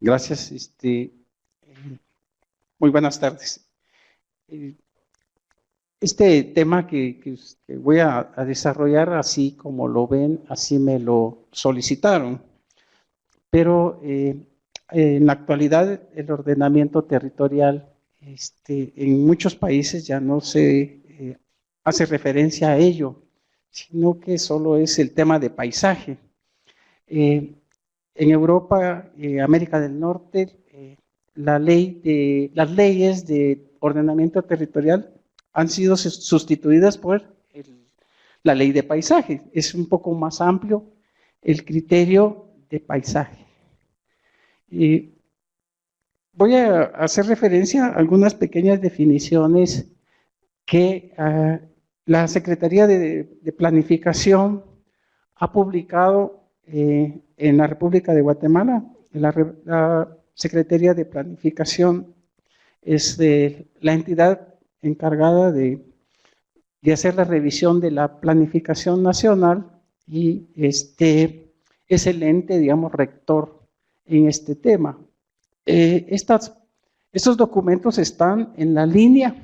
Gracias. Muy buenas tardes. Eh, Este tema que voy a desarrollar, así como lo ven, así me lo solicitaron. Pero en la actualidad el ordenamiento territorial en muchos países ya no se hace referencia a ello, sino que solo es el tema de paisaje. Eh, en Europa, América del Norte, las leyes de ordenamiento territorial han sido sustituidas por la ley de paisaje. Es un poco más amplio el criterio de paisaje. Y voy a hacer referencia a algunas pequeñas definiciones que la Secretaría de Planificación ha publicado en la República de Guatemala. La Secretaría de Planificación es la entidad encargada de hacer la revisión de la planificación nacional y es el ente, digamos, rector en este tema. Estos documentos están en la línea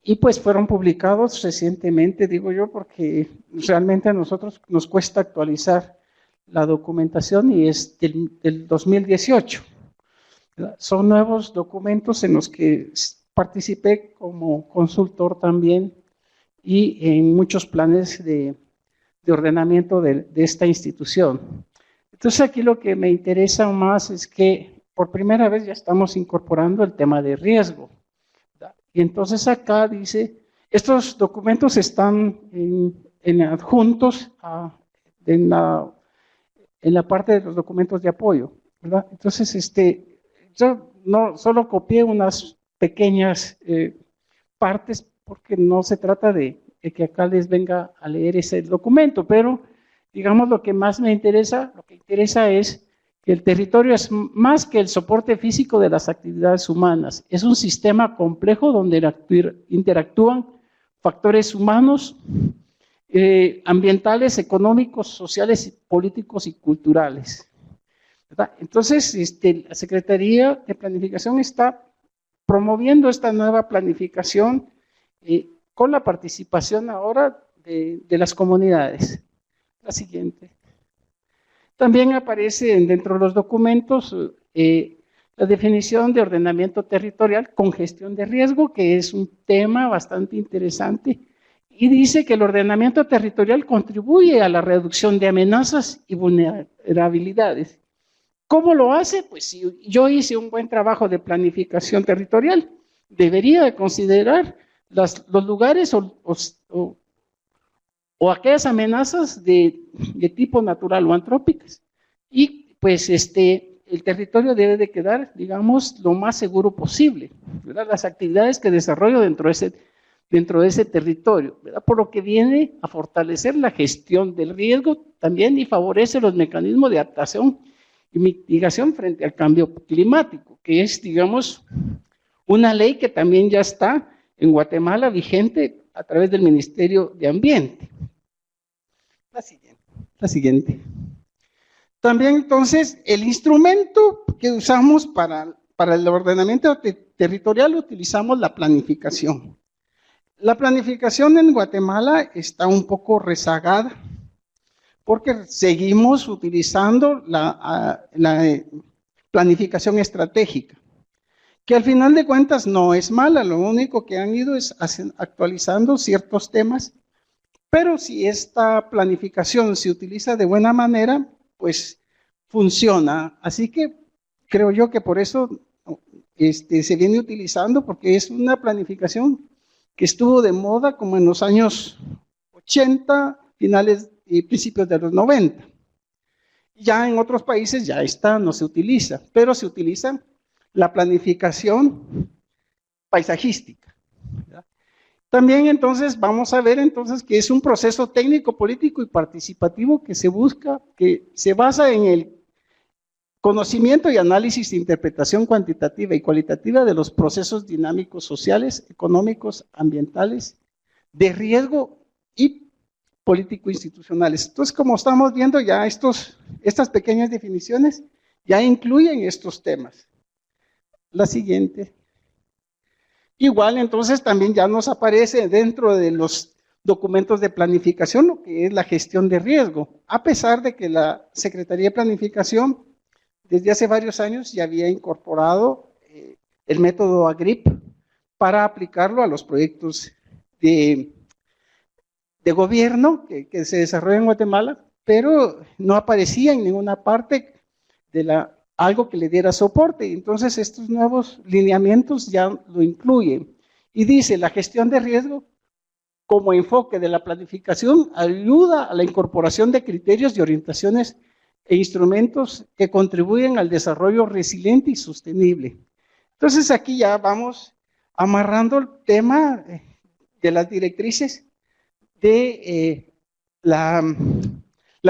y pues fueron publicados recientemente, digo yo, porque realmente a nosotros nos cuesta actualizar la documentación y es del 2018. Son nuevos documentos en los que participé como consultor también y en muchos planes de ordenamiento de esta institución. Entonces aquí lo que me interesa más es que por primera vez ya estamos incorporando el tema de riesgo. Y entonces acá dice, estos documentos están en adjuntos en la parte de los documentos de apoyo, ¿verdad? Entonces, yo no solo copié unas pequeñas partes porque no se trata de que acá les venga a leer ese documento, pero digamos lo que más me interesa, lo que interesa es que el territorio es más que el soporte físico de las actividades humanas, es un sistema complejo donde interactúan factores humanos, ambientales, económicos, sociales, políticos y culturales. ¿Verdad? Entonces, la Secretaría de Planificación está promoviendo esta nueva planificación con la participación ahora de las comunidades. La siguiente. También aparece dentro de los documentos la definición de ordenamiento territorial con gestión de riesgo, que es un tema bastante interesante, y dice que el ordenamiento territorial contribuye a la reducción de amenazas y vulnerabilidades. ¿Cómo lo hace? Pues si yo hice un buen trabajo de planificación territorial, debería de considerar los lugares o aquellas amenazas de tipo natural o antrópicas. Y pues el territorio debe de quedar, digamos, lo más seguro posible, ¿verdad? Las actividades que desarrollo dentro de ese territorio, ¿verdad? Por lo que viene a fortalecer la gestión del riesgo también y favorece los mecanismos de adaptación y mitigación frente al cambio climático, que es, digamos, una ley que también ya está en Guatemala vigente a través del Ministerio de Ambiente. La siguiente. La siguiente. También entonces el instrumento que usamos para el ordenamiento territorial utilizamos la planificación. La planificación en Guatemala está un poco rezagada porque seguimos utilizando la planificación estratégica, que al final de cuentas no es mala, lo único que han ido es actualizando ciertos temas, pero si esta planificación se utiliza de buena manera, pues funciona. Así que creo yo que por eso se viene utilizando, porque es una planificación que estuvo de moda como en los años 80, finales y principios de los 90. Ya en otros países ya está, no se utiliza, pero se utiliza la planificación paisajística, ¿verdad? También entonces vamos a ver entonces que es un proceso técnico, político y participativo que se busca, que se basa en el conocimiento y análisis de interpretación cuantitativa y cualitativa de los procesos dinámicos sociales, económicos, ambientales, de riesgo y político-institucionales. Entonces, como estamos viendo ya estas pequeñas definiciones, ya incluyen estos temas. La siguiente. Igual, entonces, también ya nos aparece dentro de los documentos de planificación lo que es la gestión de riesgo, a pesar de que la Secretaría de Planificación desde hace varios años ya había incorporado el método AGRIP para aplicarlo a los proyectos de gobierno que se desarrollan en Guatemala, pero no aparecía en ninguna parte de algo que le diera soporte. Entonces, estos nuevos lineamientos ya lo incluyen. Y dice, la gestión de riesgo como enfoque de la planificación ayuda a la incorporación de criterios y orientaciones e instrumentos que contribuyen al desarrollo resiliente y sostenible. Entonces, aquí ya vamos amarrando el tema de las directrices de la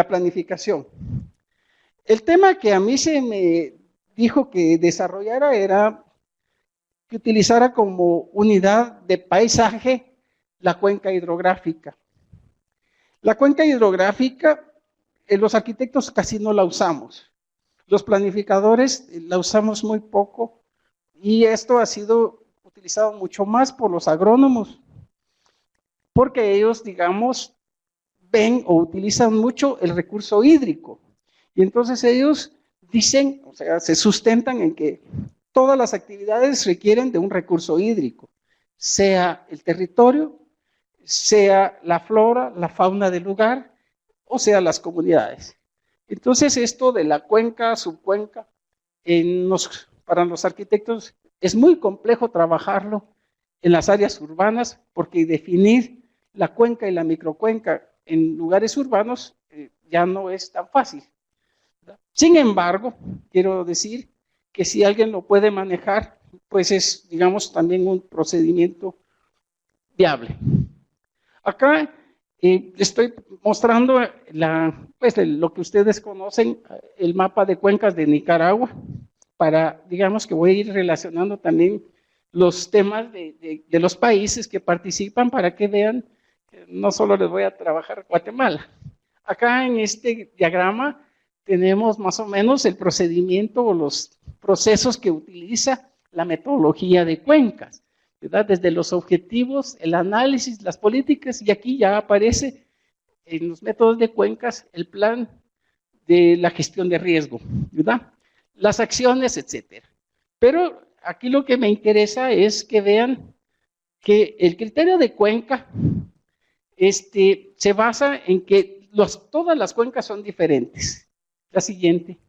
planificación. El tema que a mí se me dijo que desarrollara era que utilizara como unidad de paisaje la cuenca hidrográfica. La cuenca hidrográfica, los arquitectos casi no la usamos. Los planificadores la usamos muy poco y esto ha sido utilizado mucho más por los agrónomos, porque ellos, digamos, ven o utilizan mucho el recurso hídrico. Y entonces ellos dicen, o sea, se sustentan en que todas las actividades requieren de un recurso hídrico, sea el territorio, sea la flora, la fauna del lugar, o sea las comunidades. Entonces esto de la cuenca, subcuenca, para los arquitectos es muy complejo trabajarlo en las áreas urbanas, porque definir la cuenca y la microcuenca en lugares urbanos ya no es tan fácil. Sin embargo, quiero decir que si alguien lo puede manejar, pues es, digamos, también un procedimiento viable. Acá estoy mostrando pues, lo que ustedes conocen, el mapa de cuencas de Nicaragua, para, digamos, que voy a ir relacionando también los temas de los países que participan para que vean que no solo les voy a trabajar Guatemala. Acá en este diagrama tenemos más o menos el procedimiento o los procesos que utiliza la metodología de cuencas, ¿verdad? Desde los objetivos, el análisis, las políticas, y aquí ya aparece en los métodos de cuencas el plan de la gestión de riesgo, ¿verdad? Las acciones, etcétera. Pero aquí lo que me interesa es que vean que el criterio de cuenca se basa en que todas las cuencas son diferentes. La siguiente.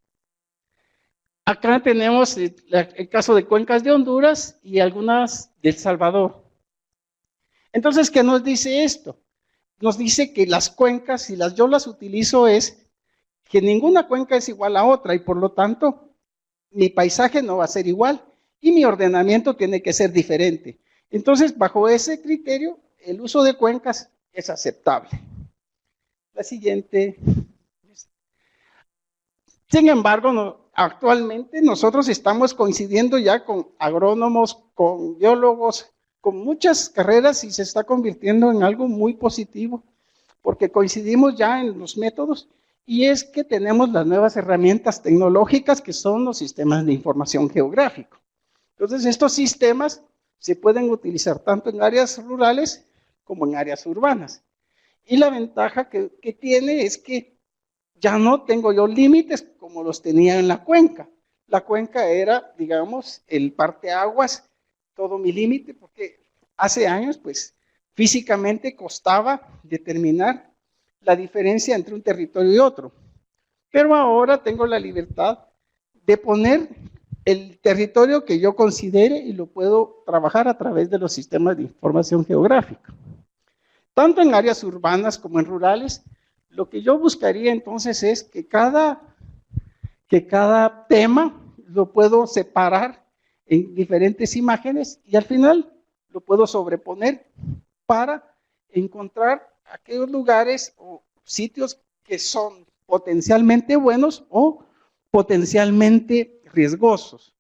Acá tenemos el caso de cuencas de Honduras y algunas de El Salvador. Entonces, ¿qué nos dice esto? Nos dice que las cuencas, si yo las utilizo, es que ninguna cuenca es igual a otra y por lo tanto mi paisaje no va a ser igual y mi ordenamiento tiene que ser diferente. Entonces, bajo ese criterio, el uso de cuencas es aceptable. La siguiente. Sin embargo, actualmente nosotros estamos coincidiendo ya con agrónomos, con biólogos, con muchas carreras y se está convirtiendo en algo muy positivo, porque coincidimos ya en los métodos y es que tenemos las nuevas herramientas tecnológicas que son los sistemas de información geográfico. Entonces, estos sistemas se pueden utilizar tanto en áreas rurales como en áreas urbanas. Y la ventaja que tiene es que ya no tengo yo límites como los tenía en la cuenca. La cuenca era, digamos, el parteaguas, todo mi límite, porque hace años, pues, físicamente costaba determinar la diferencia entre un territorio y otro. Pero ahora tengo la libertad de poner el territorio que yo considere y lo puedo trabajar a través de los sistemas de información geográfica. Tanto en áreas urbanas como en rurales, lo que yo buscaría entonces es que cada tema lo puedo separar en diferentes imágenes y al final lo puedo sobreponer para encontrar aquellos lugares o sitios que son potencialmente buenos o potencialmente riesgosos.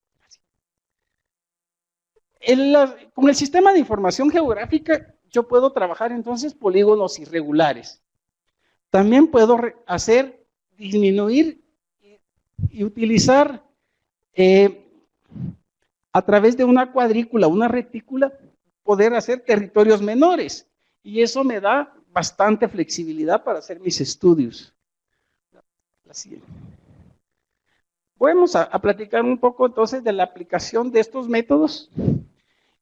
Con el sistema de información geográfica yo puedo trabajar entonces polígonos irregulares. También puedo disminuir y utilizar a través de una cuadrícula, una retícula, poder hacer territorios menores. Y eso me da bastante flexibilidad para hacer mis estudios. La siguiente. Vamos a platicar un poco entonces de la aplicación de estos métodos.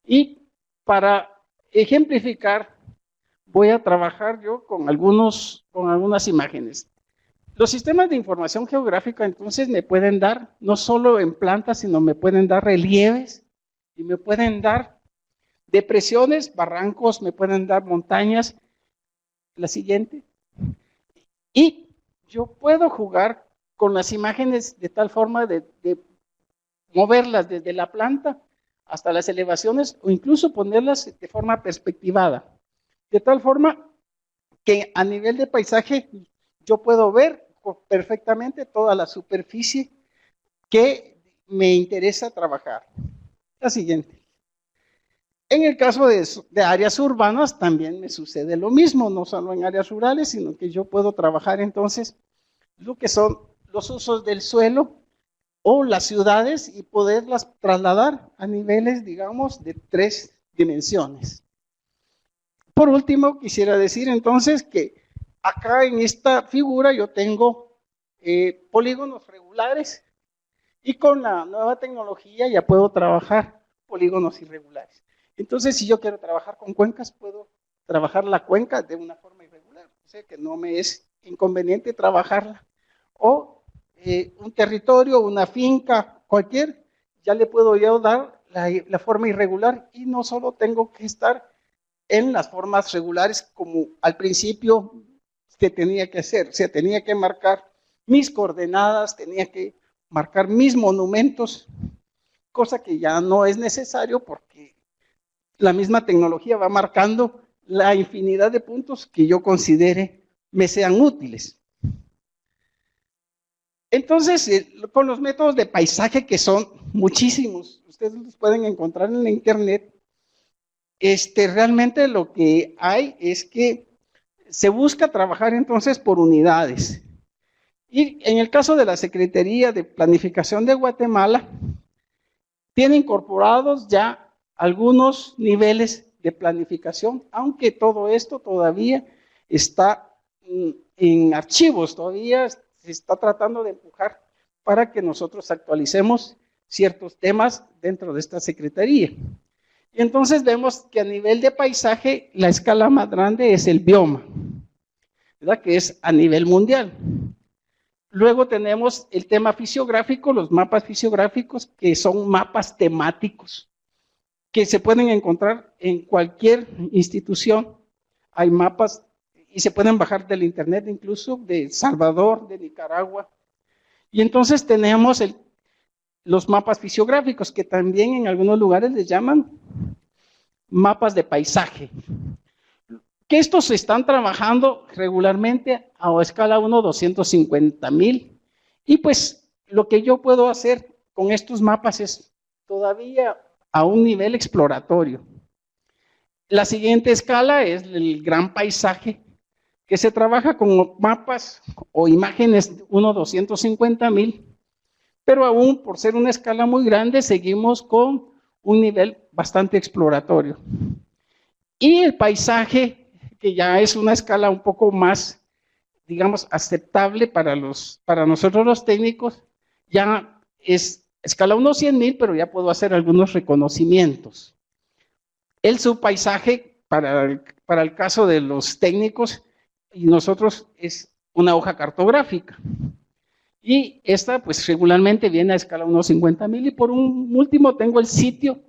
Y para ejemplificar, voy a trabajar yo con algunas imágenes. Los sistemas de información geográfica entonces me pueden dar, no solo en plantas, sino me pueden dar relieves y me pueden dar depresiones, barrancos, me pueden dar montañas. La siguiente. Y yo puedo jugar con las imágenes de tal forma de moverlas desde la planta hasta las elevaciones o incluso ponerlas de forma perspectivada. De tal forma que a nivel de paisaje yo puedo ver perfectamente toda la superficie que me interesa trabajar. La siguiente. En el caso de áreas urbanas también me sucede lo mismo, no solo en áreas rurales, sino que yo puedo trabajar entonces lo que son los usos del suelo o las ciudades y poderlas trasladar a niveles, digamos, de 3 dimensiones. Por último, quisiera decir entonces que acá en esta figura yo tengo polígonos regulares y con la nueva tecnología ya puedo trabajar polígonos irregulares. Entonces, si yo quiero trabajar con cuencas, puedo trabajar la cuenca de una forma irregular, o sea que no me es inconveniente trabajarla. O un territorio, una finca, cualquier, ya le puedo yo dar la forma irregular y no solo tengo que estar en las formas regulares como al principio se tenía que hacer, o sea, tenía que marcar mis coordenadas, tenía que marcar mis monumentos, cosa que ya no es necesario porque la misma tecnología va marcando la infinidad de puntos que yo considere me sean útiles. Entonces, con los métodos de paisaje, que son muchísimos, ustedes los pueden encontrar en la internet, realmente lo que hay es que se busca trabajar entonces por unidades. Y en el caso de la Secretaría de Planificación de Guatemala, tiene incorporados ya algunos niveles de planificación, aunque todo esto todavía está en archivos, todavía se está tratando de empujar para que nosotros actualicemos ciertos temas dentro de esta secretaría. Y entonces vemos que a nivel de paisaje, la escala más grande es el bioma, ¿verdad? Que es a nivel mundial. Luego tenemos el tema fisiográfico, los mapas fisiográficos, que son mapas temáticos, que se pueden encontrar en cualquier institución. Hay mapas y se pueden bajar del internet, incluso de El Salvador, de Nicaragua. Y entonces tenemos los mapas fisiográficos, que también en algunos lugares les llaman mapas de paisaje. Que estos se están trabajando regularmente a escala 1/250,000. Y pues lo que yo puedo hacer con estos mapas es todavía a un nivel exploratorio. La siguiente escala es el gran paisaje, que se trabaja con mapas o imágenes 1/250,000, pero aún por ser una escala muy grande, seguimos con un nivel bastante exploratorio. Y el paisaje, que ya es una escala un poco más, digamos, aceptable para nosotros los técnicos, ya es escala 1/100,000, pero ya puedo hacer algunos reconocimientos. El subpaisaje, para el caso de los técnicos y nosotros, es una hoja cartográfica. Y esta, pues, regularmente viene a escala 1/50,000. Y por un último tengo el sitio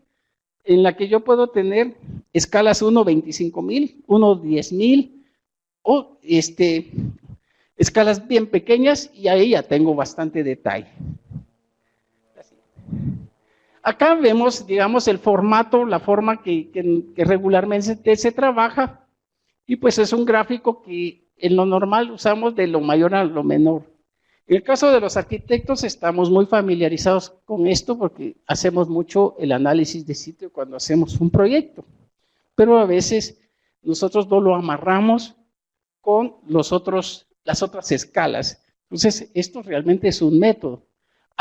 en la que yo puedo tener escalas 1/25,000, 1/10,000, o escalas bien pequeñas, y ahí ya tengo bastante detalle. Acá vemos, digamos, el formato, la forma que regularmente se trabaja, y pues es un gráfico que en lo normal usamos de lo mayor a lo menor. En el caso de los arquitectos estamos muy familiarizados con esto porque hacemos mucho el análisis de sitio cuando hacemos un proyecto, pero a veces nosotros no lo amarramos con las otras escalas. Entonces, esto realmente es un método.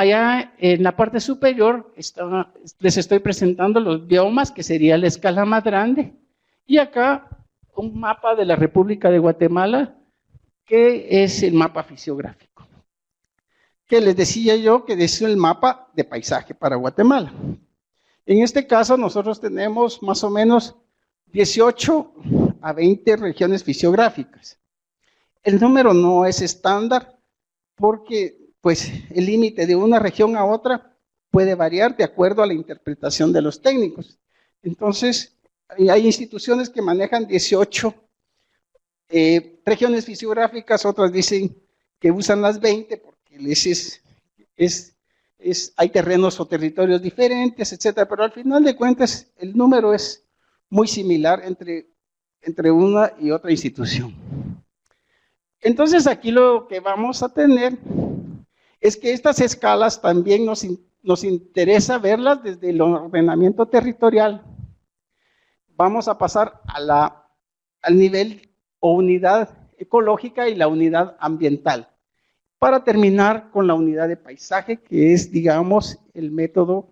Allá en la parte superior les estoy presentando los biomas, que sería la escala más grande, y acá un mapa de la República de Guatemala, que es el mapa fisiográfico. Que les decía yo que es el mapa de paisaje para Guatemala. En este caso nosotros tenemos más o menos 18 a 20 regiones fisiográficas. El número no es estándar porque pues, el límite de una región a otra puede variar de acuerdo a la interpretación de los técnicos. Entonces, hay instituciones que manejan 18 regiones fisiográficas, otras dicen que usan las 20 porque hay terrenos o territorios diferentes, etcétera, pero al final de cuentas el número es muy similar entre una y otra institución. Entonces aquí lo que vamos a tener es que estas escalas también nos interesa verlas desde el ordenamiento territorial. Vamos a pasar al nivel o unidad ecológica y la unidad ambiental, para terminar con la unidad de paisaje, que es, digamos, el método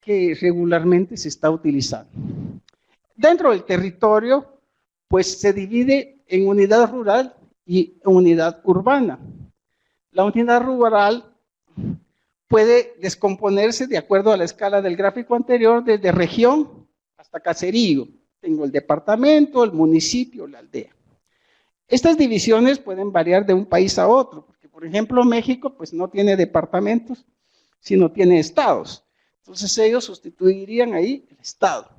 que regularmente se está utilizando. Dentro del territorio, pues se divide en unidad rural y unidad urbana. La unidad rural puede descomponerse de acuerdo a la escala del gráfico anterior, desde región hasta caserío. Tengo el departamento, el municipio, la aldea. Estas divisiones pueden variar de un país a otro, porque por ejemplo México pues no tiene departamentos, sino tiene estados. Entonces ellos sustituirían ahí el estado.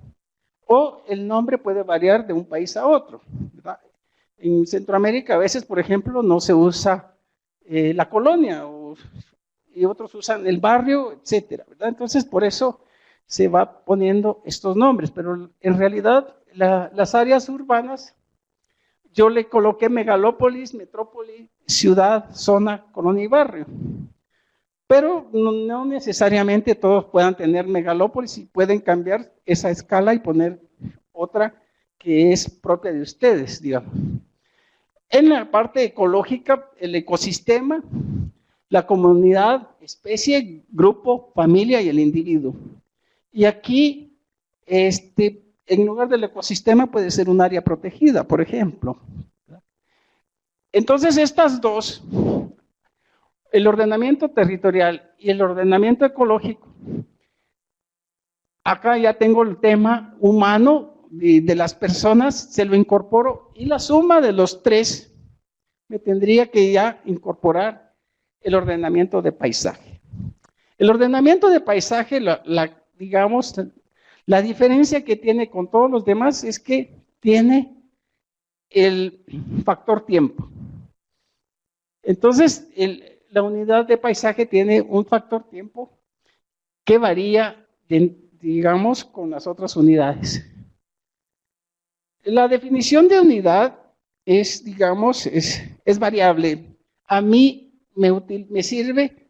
O el nombre puede variar de un país a otro, ¿verdad? En Centroamérica a veces, por ejemplo, no se usa la colonia, y otros usan el barrio, etcétera, ¿verdad? Entonces, por eso se va poniendo estos nombres, pero en realidad las áreas urbanas, yo le coloqué megalópolis, metrópoli, ciudad, zona, colonia y barrio. Pero no necesariamente todos puedan tener megalópolis y pueden cambiar esa escala y poner otra que es propia de ustedes, digamos. En la parte ecológica, el ecosistema, la comunidad, especie, grupo, familia y el individuo. Y aquí, en lugar del ecosistema puede ser un área protegida, por ejemplo. Entonces, estas dos, el ordenamiento territorial y el ordenamiento ecológico, acá ya tengo el tema humano de las personas, se lo incorporo, y la suma de los tres me tendría que ya incorporar el ordenamiento de paisaje. El ordenamiento de paisaje, digamos, la diferencia que tiene con todos los demás es que tiene el factor tiempo. Entonces, la unidad de paisaje tiene un factor tiempo que varía, digamos, con las otras unidades. La definición de unidad es, digamos, es variable. A mí me sirve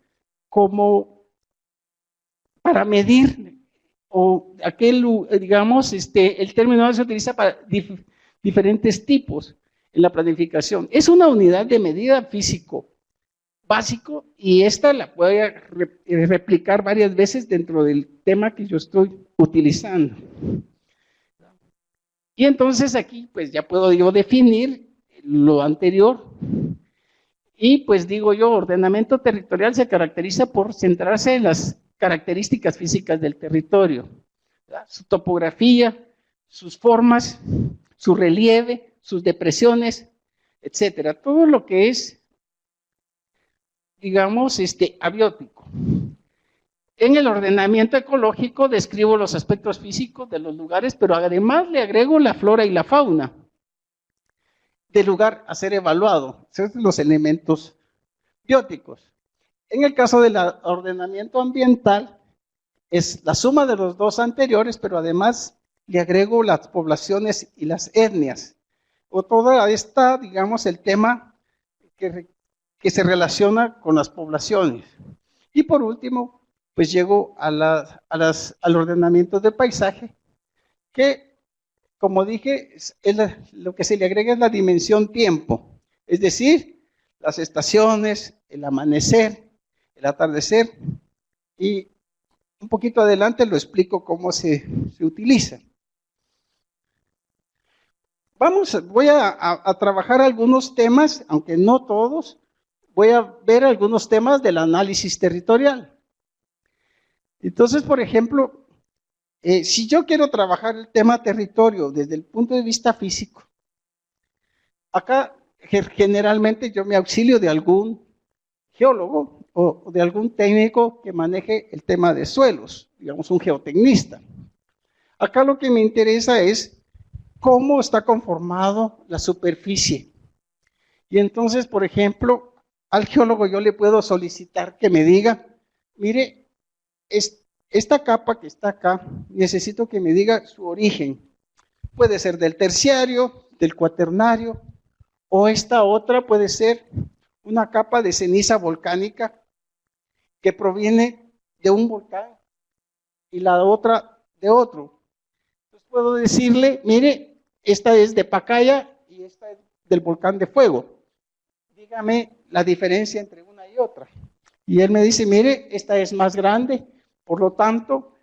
como para medir, o digamos, el término se utiliza para diferentes tipos en la planificación. Es una unidad de medida físico básico, y esta la voy a replicar varias veces dentro del tema que yo estoy utilizando. Y entonces aquí pues ya puedo yo definir lo anterior, y pues digo yo, ordenamiento territorial se caracteriza por centrarse en las características físicas del territorio, ¿verdad? Su topografía, sus formas, su relieve, sus depresiones, etcétera. Todo lo que es, digamos, abiótico. En el ordenamiento ecológico describo los aspectos físicos de los lugares, pero además le agrego la flora y la fauna del lugar a ser evaluado. Esos son los elementos bióticos. En el caso del ordenamiento ambiental, es la suma de los dos anteriores, pero además le agrego las poblaciones y las etnias. O toda esta, digamos, el tema que se relaciona con las poblaciones. Y por último, pues llego al ordenamiento del paisaje, que, como dije, lo que se le agrega es la dimensión tiempo, es decir, las estaciones, el amanecer, el atardecer y un poquito adelante lo explico cómo se utiliza. Voy a trabajar algunos temas, aunque no todos, voy a ver algunos temas del análisis territorial. Entonces, por ejemplo, si yo quiero trabajar el tema territorio desde el punto de vista físico, acá generalmente yo me auxilio de algún geólogo o de algún técnico que maneje el tema de suelos, digamos un geotecnista. Acá lo que me interesa es cómo está conformado la superficie. Y entonces, por ejemplo, al geólogo yo le puedo solicitar que me diga, mire, esta capa que está acá, necesito que me diga su origen. Puede ser del terciario, del cuaternario, o esta otra puede ser una capa de ceniza volcánica que proviene de un volcán y la otra de otro. Entonces puedo decirle, mire, esta es de Pacaya y esta es del volcán de Fuego. Dígame la diferencia entre una y otra. Y él me dice, mire, esta es más grande, por lo tanto,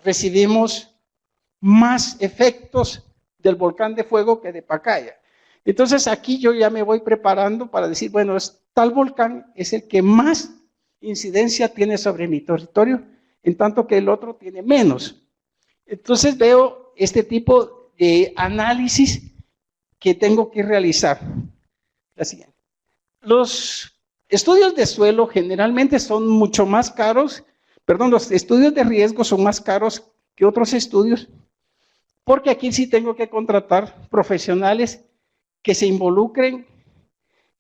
recibimos más efectos del volcán de Fuego que de Pacaya. Entonces aquí yo ya me voy preparando para decir, bueno, tal volcán es el que más incidencia tiene sobre mi territorio, en tanto que el otro tiene menos. Entonces veo este tipo de análisis que tengo que realizar. La siguiente. Los estudios de suelo generalmente son mucho más caros, los estudios de riesgo son más caros que otros estudios, porque aquí sí tengo que contratar profesionales que se involucren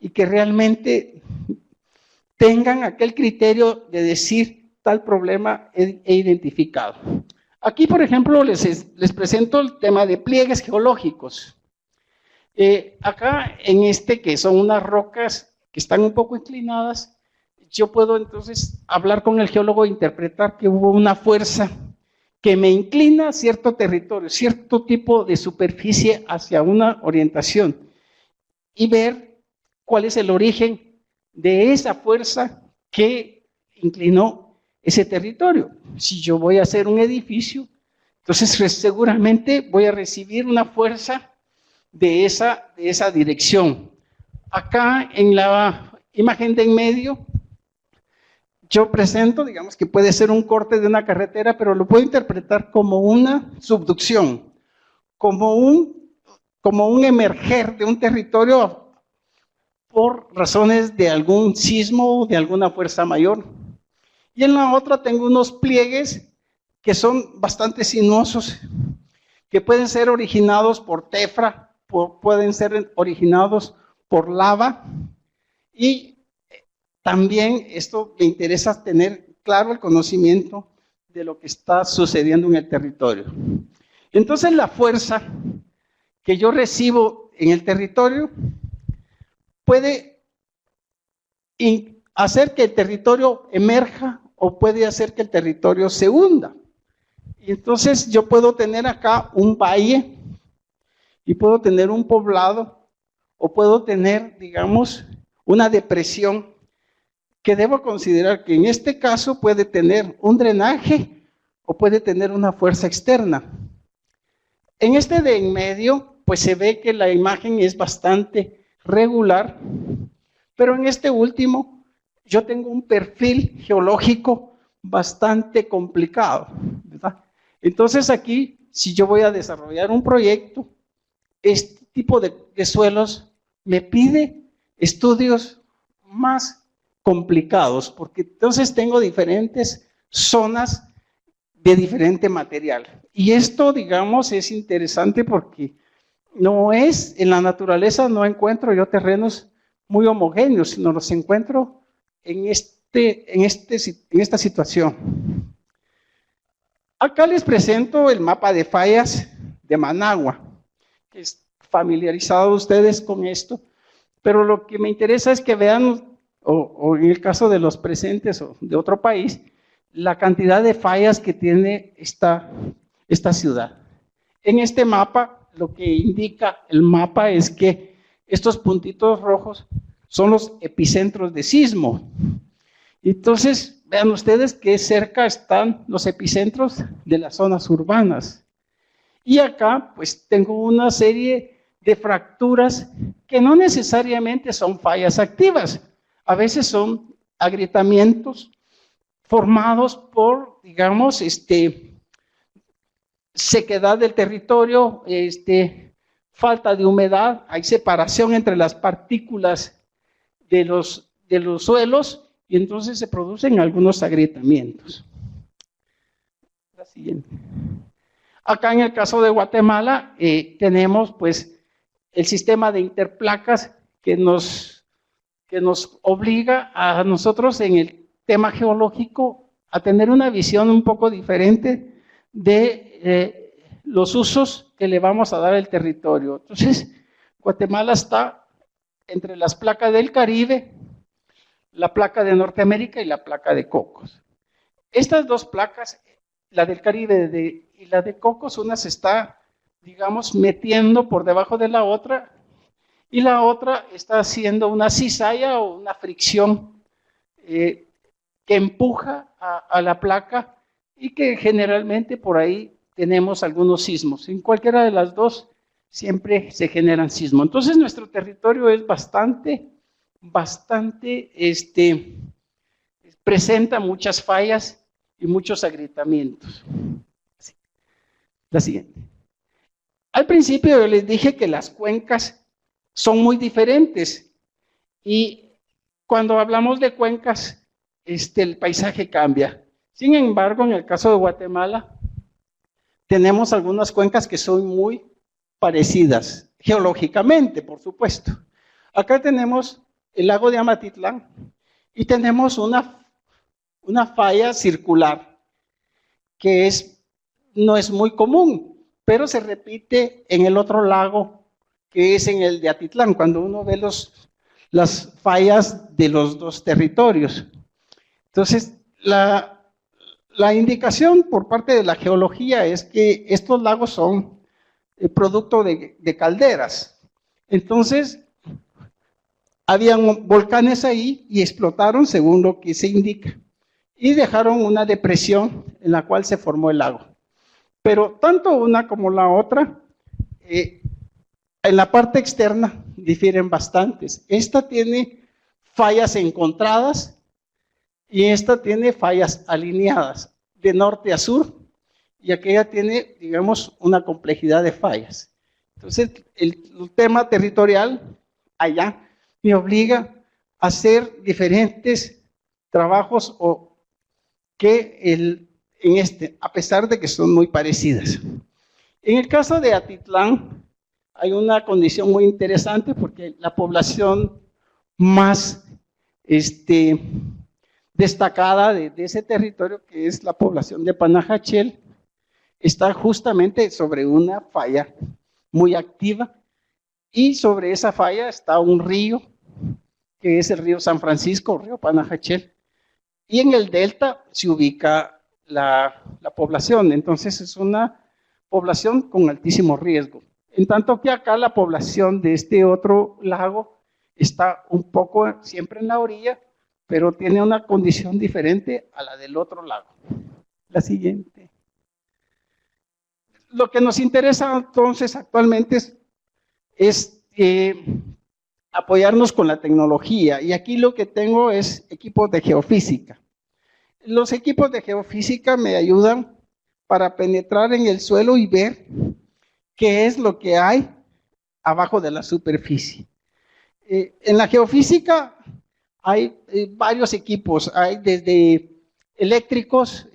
y que realmente tengan aquel criterio de decir tal problema he identificado. Aquí, por ejemplo, les presento el tema de pliegues geológicos. Acá en que son unas rocas que están un poco inclinadas, yo puedo entonces hablar con el geólogo e interpretar que hubo una fuerza que me inclina cierto territorio, cierto tipo de superficie hacia una orientación y ver cuál es el origen de esa fuerza que inclinó ese territorio. Si yo voy a hacer un edificio, entonces seguramente voy a recibir una fuerza de esa dirección. Acá en la imagen de en medio, yo presento, digamos que puede ser un corte de una carretera, pero lo puedo interpretar como una subducción, como un emerger de un territorio por razones de algún sismo o de alguna fuerza mayor. Y en la otra tengo unos pliegues que son bastante sinuosos, que pueden ser originados por tefra, pueden ser originados por lava, y también esto me interesa tener claro el conocimiento de lo que está sucediendo en el territorio. Entonces la fuerza que yo recibo en el territorio puede hacer que el territorio emerja o puede hacer que el territorio se hunda. Y entonces yo puedo tener acá un valle y puedo tener un poblado o puedo tener, digamos, una depresión que debo considerar que en este caso puede tener un drenaje o puede tener una fuerza externa. En este de en medio, pues se ve que la imagen es bastante regular, pero en este último yo tengo un perfil geológico bastante complicado, ¿verdad? Entonces aquí, si yo voy a desarrollar un proyecto, este tipo de suelos me pide estudios más complicados, porque entonces tengo diferentes zonas de diferente material. Y esto, digamos, es interesante porque no es, en la naturaleza no encuentro yo terrenos muy homogéneos, sino los encuentro en esta situación. Acá les presento el mapa de fallas de Managua, que es familiarizado ustedes con esto, pero lo que me interesa es que vean, o en el caso de los presentes o de otro país, la cantidad de fallas que tiene esta ciudad. En este mapa, lo que indica el mapa es que estos puntitos rojos son los epicentros de sismo. Entonces, vean ustedes que cerca están los epicentros de las zonas urbanas. Y acá pues tengo una serie de fracturas que no necesariamente son fallas activas, a veces son agrietamientos formados por, digamos, sequedad del territorio, falta de humedad, hay separación entre las partículas de los suelos y entonces se producen algunos agrietamientos. La siguiente. Acá en el caso de Guatemala tenemos pues el sistema de interplacas que nos obliga a nosotros en el tema geológico a tener una visión un poco diferente de los usos que le vamos a dar al territorio. Entonces, Guatemala está entre las placas del Caribe, la placa de Norteamérica y la placa de Cocos. Estas dos placas, la del Caribe y la de Cocos, una se está, digamos, metiendo por debajo de la otra y la otra está haciendo una cizalla o una fricción que empuja a la placa y que generalmente por ahí tenemos algunos sismos. En cualquiera de las dos siempre se generan sismos. Entonces nuestro territorio es bastante, presenta muchas fallas y muchos agrietamientos. La siguiente. Al principio yo les dije que las cuencas son muy diferentes y cuando hablamos de cuencas, el paisaje cambia. Sin embargo, en el caso de Guatemala, tenemos algunas cuencas que son muy parecidas, geológicamente, por supuesto. Acá tenemos el lago de Amatitlán y tenemos una falla circular que no es muy común, pero se repite en el otro lago, que es en el de Atitlán, cuando uno ve las fallas de los dos territorios. Entonces, la indicación por parte de la geología es que estos lagos son producto de calderas. Entonces, habían volcanes ahí y explotaron según lo que se indica y dejaron una depresión en la cual se formó el lago. Pero tanto una como la otra, en la parte externa difieren bastantes. Esta tiene fallas encontradas y esta tiene fallas alineadas de norte a sur y aquella tiene, digamos, una complejidad de fallas. Entonces, el tema territorial allá me obliga a hacer diferentes trabajos a pesar de que son muy parecidas. En el caso de Atitlán, hay una condición muy interesante porque la población más destacada de ese territorio, que es la población de Panajachel, está justamente sobre una falla muy activa y sobre esa falla está un río, que es el río San Francisco, río Panajachel, y en el delta se ubica la población, entonces es una población con altísimo riesgo. En tanto que acá la población de este otro lago está un poco siempre en la orilla, pero tiene una condición diferente a la del otro lago. La siguiente. Lo que nos interesa entonces actualmente es apoyarnos con la tecnología. Y aquí lo que tengo es equipos de geofísica. Los equipos de geofísica me ayudan para penetrar en el suelo y ver qué es lo que hay abajo de la superficie. En la geofísica hay varios equipos, hay desde eléctricos,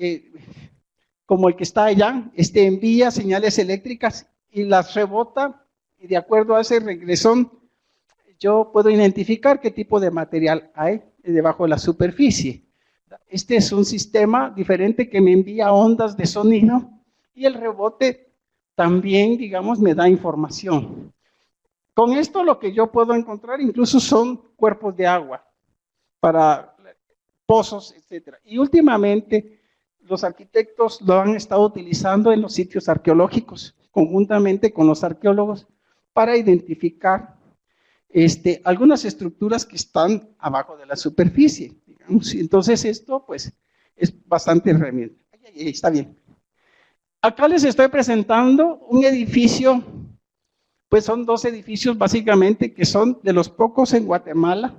como el que está allá, envía señales eléctricas y las rebota, y de acuerdo a ese regresón, yo puedo identificar qué tipo de material hay debajo de la superficie. Este es un sistema diferente que me envía ondas de sonido y el rebote también, digamos, me da información. Con esto lo que yo puedo encontrar incluso son cuerpos de agua para pozos, etc. Y últimamente los arquitectos lo han estado utilizando en los sitios arqueológicos, conjuntamente con los arqueólogos, para identificar algunas estructuras que están abajo de la superficie, digamos. Entonces esto pues es bastante herramienta. Está bien. Acá les estoy presentando un edificio, pues son dos edificios básicamente que son de los pocos en Guatemala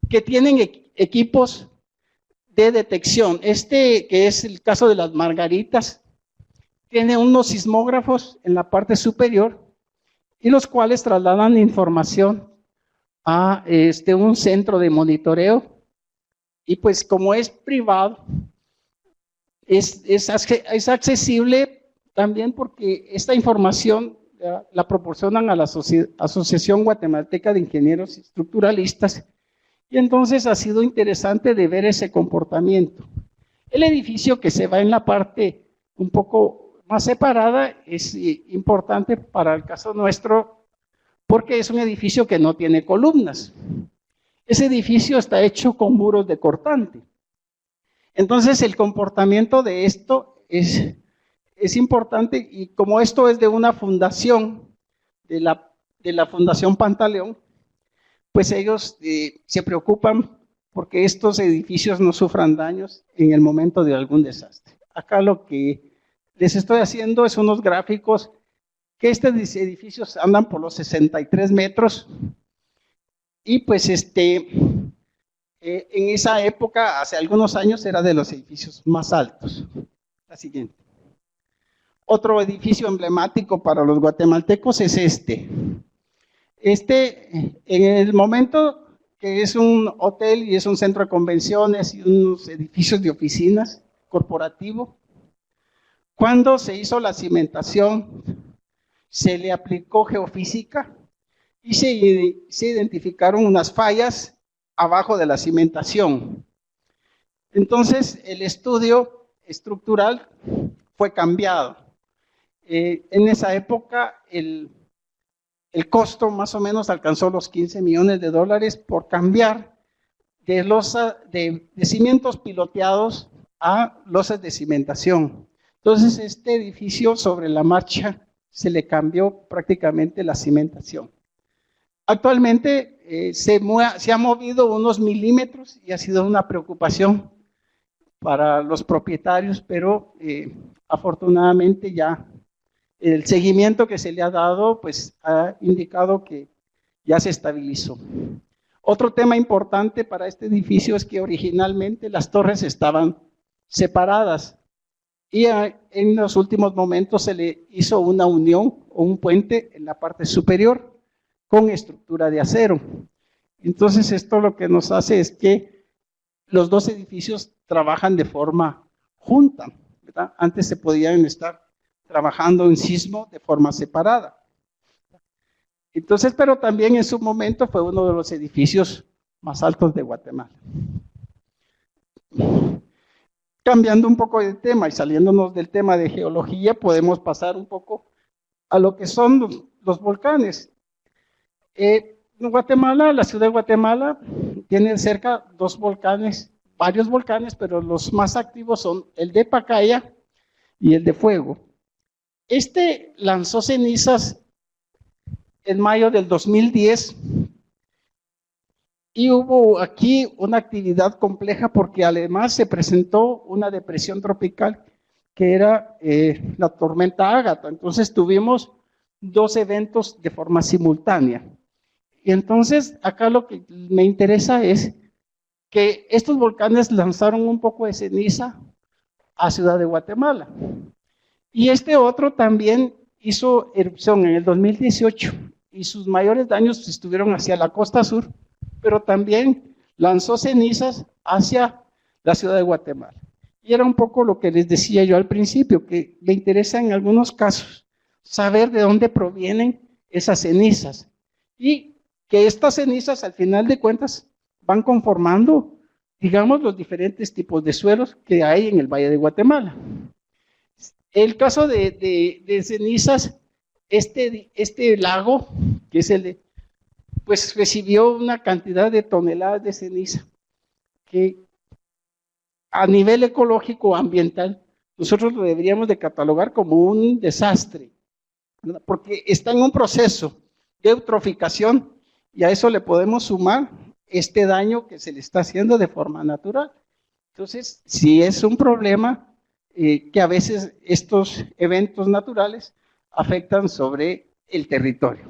que tienen equipos de detección. Este, que es el caso de las Margaritas, tiene unos sismógrafos en la parte superior y los cuales trasladan información a un centro de monitoreo. Y pues como es privado, es accesible también porque esta información la proporcionan a la Asociación Guatemalteca de Ingenieros Estructuralistas, y entonces ha sido interesante de ver ese comportamiento. El edificio que se va en la parte un poco más separada es importante para el caso nuestro porque es un edificio que no tiene columnas. Ese edificio está hecho con muros de cortante. Entonces el comportamiento de esto es importante, y como esto es de una fundación, de la Fundación Pantaleón, pues ellos se preocupan porque estos edificios no sufran daños en el momento de algún desastre. Acá lo que les estoy haciendo es unos gráficos que estos edificios andan por los 63 metros y pues en esa época, hace algunos años, era de los edificios más altos. La siguiente. Otro edificio emblemático para los guatemaltecos es este. En el momento que es un hotel y es un centro de convenciones y unos edificios de oficinas corporativo, cuando se hizo la cimentación, se le aplicó geofísica y se identificaron unas fallas abajo de la cimentación. Entonces, el estudio estructural fue cambiado. En esa época, el costo más o menos alcanzó los $15 millones por cambiar de cimientos piloteados a losas de cimentación. Entonces, este edificio sobre la marcha se le cambió prácticamente la cimentación. Actualmente se ha movido unos milímetros y ha sido una preocupación para los propietarios, pero afortunadamente ya el seguimiento que se le ha dado pues ha indicado que ya se estabilizó. Otro tema importante para este edificio es que originalmente las torres estaban separadas y en los últimos momentos se le hizo una unión o un puente en la parte superior con estructura de acero. Entonces esto lo que nos hace es que los dos edificios trabajan de forma junta, ¿verdad? Antes se podían estar trabajando en sismo de forma separada. Entonces, pero también en su momento fue uno de los edificios más altos de Guatemala. Cambiando un poco de tema y saliéndonos del tema de geología, podemos pasar un poco a lo que son los volcanes. En Guatemala, la ciudad de Guatemala, tiene cerca dos volcanes, varios volcanes, pero los más activos son el de Pacaya y el de Fuego. Este lanzó cenizas en mayo del 2010 y hubo aquí una actividad compleja porque además se presentó una depresión tropical que era la tormenta Ágata. Entonces tuvimos dos eventos de forma simultánea. Y entonces acá lo que me interesa es que estos volcanes lanzaron un poco de ceniza a Ciudad de Guatemala. Y este otro también hizo erupción en el 2018 y sus mayores daños estuvieron hacia la costa sur, pero también lanzó cenizas hacia la Ciudad de Guatemala. Y era un poco lo que les decía yo al principio, que me interesa en algunos casos saber de dónde provienen esas cenizas y que estas cenizas al final de cuentas van conformando, digamos, los diferentes tipos de suelos que hay en el Valle de Guatemala. El caso de cenizas, este lago, que es pues recibió una cantidad de toneladas de ceniza que a nivel ecológico ambiental nosotros lo deberíamos de catalogar como un desastre, ¿verdad? Porque está en un proceso de eutroficación y a eso le podemos sumar este daño que se le está haciendo de forma natural. Entonces, sí es un problema que a veces estos eventos naturales afectan sobre el territorio.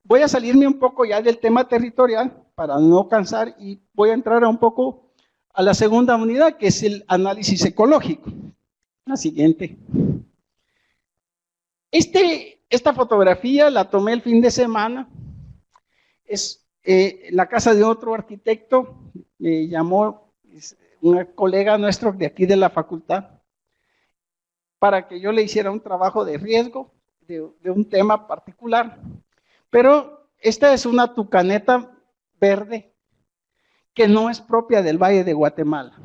Voy a salirme un poco ya del tema territorial para no cansar y voy a entrar un poco a la segunda unidad, que es el análisis ecológico. La siguiente. Esta fotografía la tomé el fin de semana. Es la casa de otro arquitecto, me llamó un colega nuestro de aquí de la facultad para que yo le hiciera un trabajo de riesgo de un tema particular. Pero esta es una tucaneta verde que no es propia del Valle de Guatemala.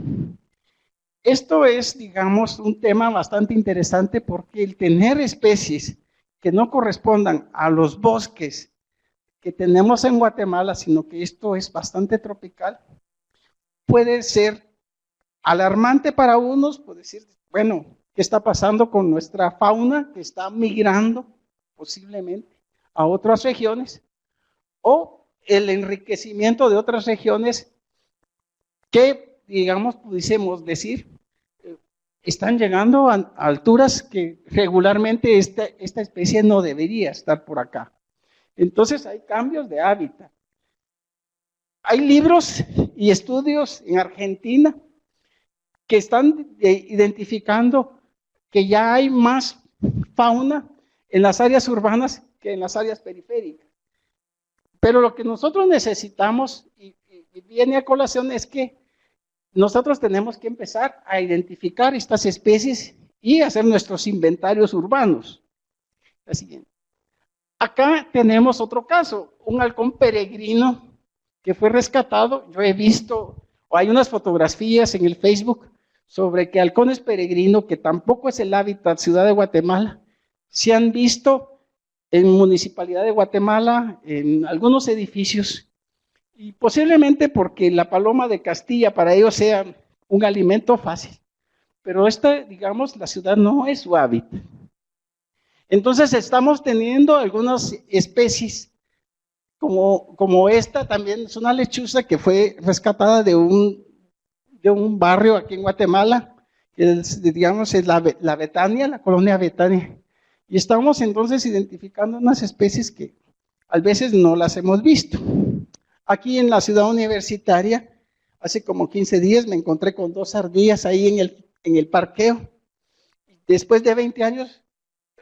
Esto es, digamos, un tema bastante interesante porque el tener especies que no correspondan a los bosques que tenemos en Guatemala, sino que esto es bastante tropical, puede ser alarmante para unos, puede decir, bueno, ¿qué está pasando con nuestra fauna que está migrando posiblemente a otras regiones? O el enriquecimiento de otras regiones que, digamos, pudiésemos decir, están llegando a alturas que regularmente esta especie no debería estar por acá. Entonces hay cambios de hábitat. Hay libros y estudios en Argentina que están identificando que ya hay más fauna en las áreas urbanas que en las áreas periféricas. Pero lo que nosotros necesitamos, y viene a colación, es que nosotros tenemos que empezar a identificar estas especies y hacer nuestros inventarios urbanos. La siguiente. Acá tenemos otro caso, un halcón peregrino que fue rescatado. Yo he visto, o hay unas fotografías en el Facebook sobre que halcones peregrinos, que tampoco es el hábitat Ciudad de Guatemala, se han visto en Municipalidad de Guatemala, en algunos edificios, y posiblemente porque la paloma de Castilla para ellos sea un alimento fácil, pero digamos, la ciudad no es su hábitat. Entonces estamos teniendo algunas especies, como esta también es una lechuza que fue rescatada de un barrio aquí en Guatemala, que digamos es la Betania, la colonia Betania. Y estamos entonces identificando unas especies que a veces no las hemos visto. Aquí en la ciudad universitaria, hace como 15 días me encontré con 2 ardillas ahí en el parqueo. Después de 20 años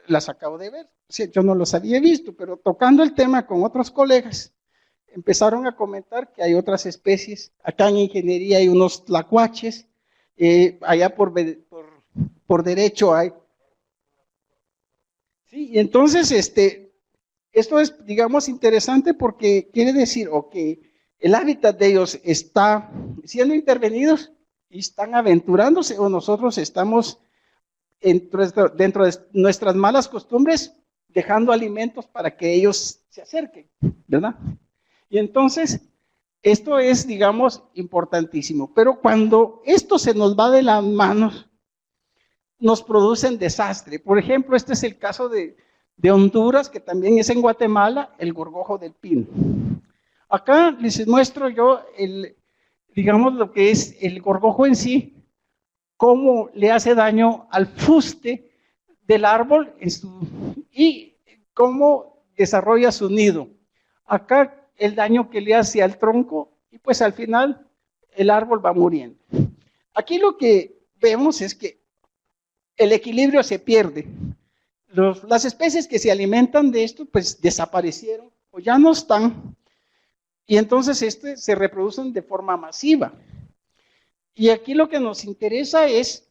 las acabo de ver. O sea, yo no los había visto, pero tocando el tema con otros colegas, empezaron a comentar que hay otras especies. Acá en ingeniería hay unos tlacuaches, allá por derecho hay. Sí, y entonces esto es, digamos, interesante porque quiere decir que el hábitat de ellos está siendo intervenidos y están aventurándose, o nosotros estamos dentro de nuestras malas costumbres dejando alimentos para que ellos se acerquen, ¿verdad? Y entonces, esto es, digamos, importantísimo. Pero cuando esto se nos va de las manos, nos producen desastre. Por ejemplo, este es el caso de Honduras, que también es en Guatemala, el gorgojo del pino. Acá les muestro yo, digamos, lo que es el gorgojo en sí, cómo le hace daño al fuste del árbol y cómo desarrolla su nido. Acá el daño que le hace al tronco y pues al final el árbol va muriendo. Aquí lo que vemos es que el equilibrio se pierde. Las especies que se alimentan de esto pues desaparecieron o ya no están y entonces se reproducen de forma masiva. Y aquí lo que nos interesa es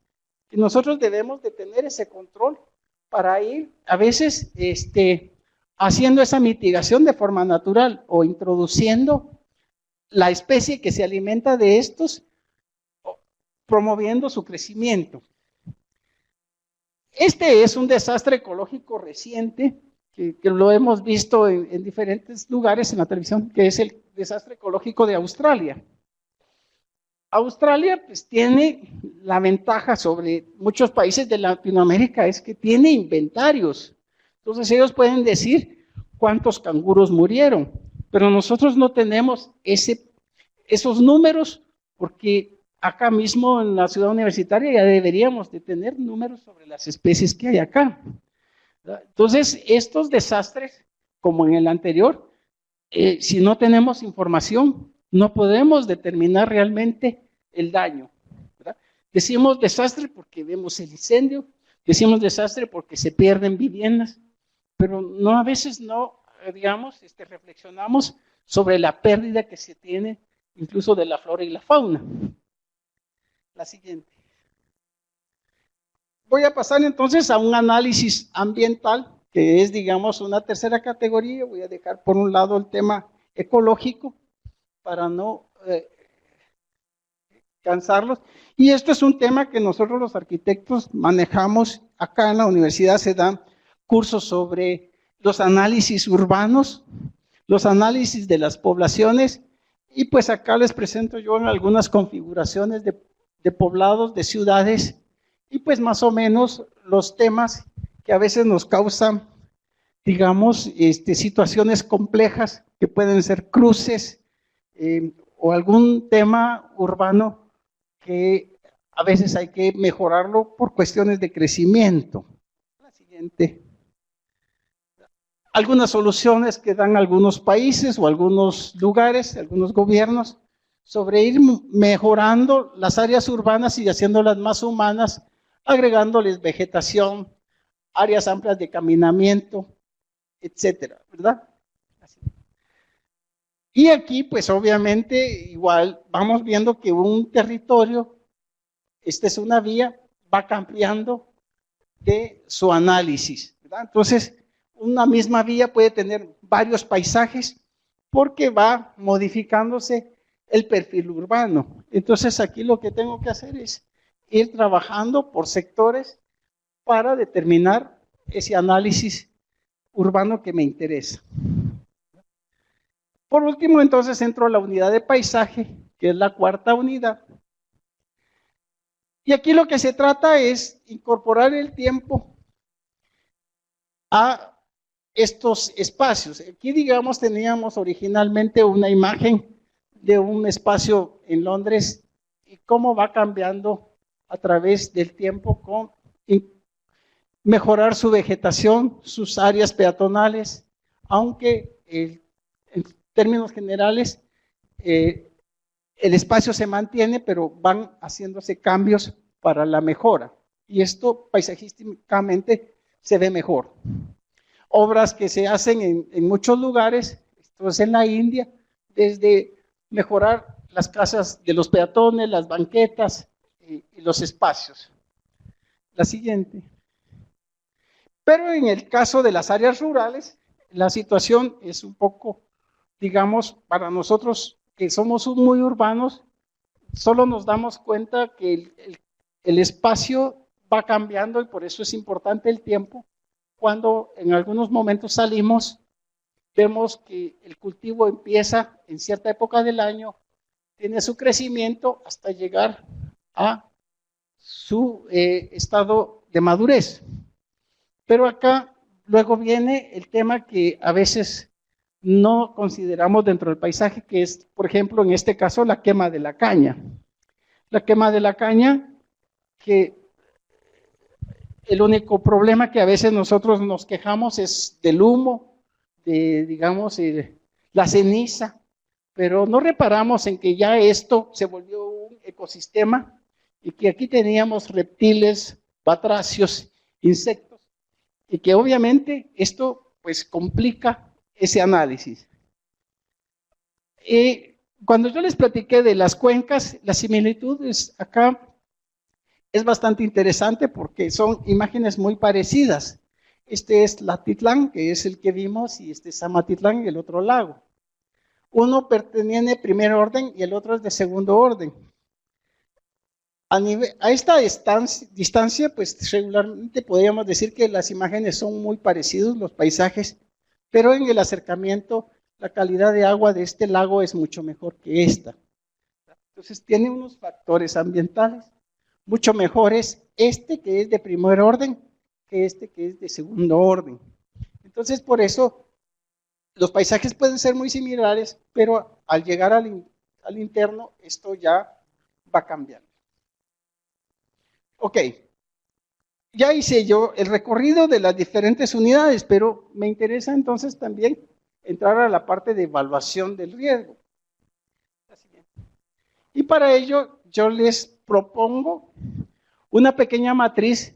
que nosotros debemos de tener ese control para ir a veces haciendo esa mitigación de forma natural o introduciendo la especie que se alimenta de estos, promoviendo su crecimiento. Este es un desastre ecológico reciente que lo hemos visto en diferentes lugares en la televisión, que es el desastre ecológico de Australia. Australia pues tiene la ventaja sobre muchos países de Latinoamérica, es que tiene inventarios. Entonces ellos pueden decir cuántos canguros murieron, pero nosotros no tenemos esos números, porque acá mismo en la ciudad universitaria ya deberíamos de tener números sobre las especies que hay acá. Entonces, estos desastres, como en el anterior, si no tenemos información, no podemos determinar realmente el daño, ¿verdad? Decimos desastre porque vemos el incendio, decimos desastre porque se pierden viviendas, pero no, a veces no, digamos, reflexionamos sobre la pérdida que se tiene incluso de la flora y la fauna. La siguiente. Voy a pasar entonces a un análisis ambiental, que es, digamos, una tercera categoría. Voy a dejar por un lado el tema ecológico para no cansarlos. Y esto es un tema que nosotros los arquitectos manejamos. Acá en la universidad se dan cursos sobre los análisis urbanos, los análisis de las poblaciones, y pues acá les presento yo en algunas configuraciones de poblados, de ciudades, y pues más o menos los temas que a veces nos causan, digamos, situaciones complejas, que pueden ser cruces, o algún tema urbano que a veces hay que mejorarlo por cuestiones de crecimiento. La siguiente. Algunas soluciones que dan algunos países o algunos lugares, algunos gobiernos, sobre ir mejorando las áreas urbanas y haciéndolas más humanas, agregándoles vegetación, áreas amplias de caminamiento, etcétera, ¿verdad? Así. Y aquí, pues obviamente, igual vamos viendo que un territorio, esta es una vía, va cambiando de su análisis, ¿verdad? Entonces, una misma vía puede tener varios paisajes porque va modificándose el perfil urbano. Entonces, aquí lo que tengo que hacer es ir trabajando por sectores para determinar ese análisis urbano que me interesa. Por último, entonces, entro a la unidad de paisaje, que es la cuarta unidad. Y aquí lo que se trata es incorporar el tiempo a estos espacios. Aquí, digamos, teníamos originalmente una imagen de un espacio en Londres y cómo va cambiando a través del tiempo con mejorar su vegetación, sus áreas peatonales, aunque en términos generales el espacio se mantiene, pero van haciéndose cambios para la mejora. Y esto paisajísticamente se ve mejor. Obras que se hacen en muchos lugares, esto es en la India, desde mejorar las casas de los peatones, las banquetas y los espacios. La siguiente. Pero en el caso de las áreas rurales, la situación es un poco, digamos, para nosotros que somos muy urbanos, solo nos damos cuenta que el espacio va cambiando y por eso es importante el tiempo. Cuando en algunos momentos salimos, vemos que el cultivo empieza en cierta época del año, tiene su crecimiento hasta llegar a su estado de madurez. Pero acá luego viene el tema que a veces no consideramos dentro del paisaje, que es, por ejemplo, en este caso, la quema de la caña. La quema de la caña, que el único problema que a veces nosotros nos quejamos es del humo, de, digamos, la ceniza, pero no reparamos en que ya esto se volvió un ecosistema y que aquí teníamos reptiles, batracios, insectos, y que obviamente esto pues complica ese análisis. Cuando yo les platiqué de las cuencas, las similitudes acá es bastante interesante porque son imágenes muy parecidas. Este es Latitlán, que es el que vimos, y este es Amatitlán, el otro lago. Uno pertenece de primer orden y el otro es de segundo orden. A esta distancia, pues regularmente podríamos decir que las imágenes son muy parecidas, los paisajes, pero en el acercamiento la calidad de agua de este lago es mucho mejor que esta. Entonces tiene unos factores ambientales mucho mejores este que es de primer orden que este que es de segundo orden. Entonces por eso los paisajes pueden ser muy similares, pero al llegar al interno, esto ya va cambiando. Ok, ya hice yo el recorrido de las diferentes unidades, pero me interesa entonces también entrar a la parte de evaluación del riesgo. Y para ello yo les propongo una pequeña matriz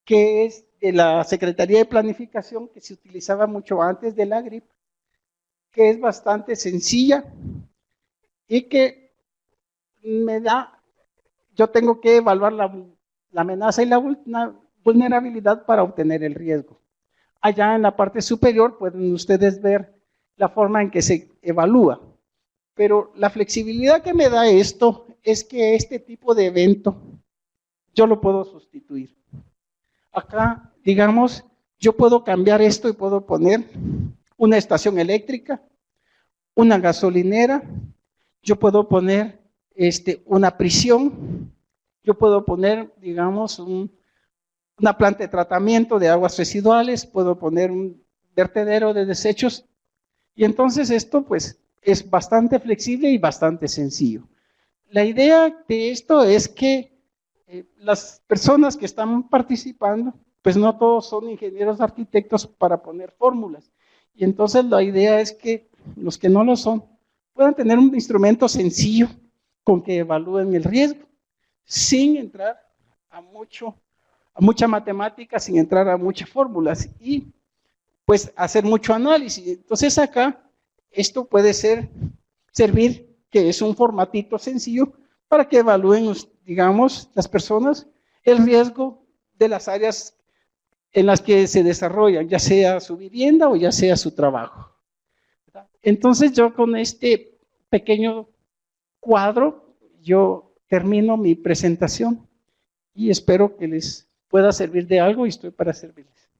que es de la Secretaría de Planificación, que se utilizaba mucho antes de la GRIP, que es bastante sencilla y que me da, yo tengo que evaluar la amenaza y la vulnerabilidad para obtener el riesgo. Allá en la parte superior pueden ustedes ver la forma en que se evalúa. Pero la flexibilidad que me da esto es que este tipo de evento yo lo puedo sustituir. Acá, digamos, yo puedo cambiar esto y puedo poner una estación eléctrica, una gasolinera, yo puedo poner una prisión, yo puedo poner, digamos, una planta de tratamiento de aguas residuales, puedo poner un vertedero de desechos, y entonces esto pues es bastante flexible y bastante sencillo. La idea de esto es que las personas que están participando, pues no todos son ingenieros arquitectos para poner fórmulas, y entonces la idea es que los que no lo son puedan tener un instrumento sencillo con que evalúen el riesgo, sin entrar a mucha matemática, sin entrar a muchas fórmulas y pues hacer mucho análisis. Entonces acá esto puede servir, que es un formatito sencillo para que evalúen, digamos, las personas el riesgo de las áreas en las que se desarrollan, ya sea su vivienda o ya sea su trabajo. Entonces yo con este pequeño cuadro, yo termino mi presentación y espero que les pueda servir de algo y estoy para servirles.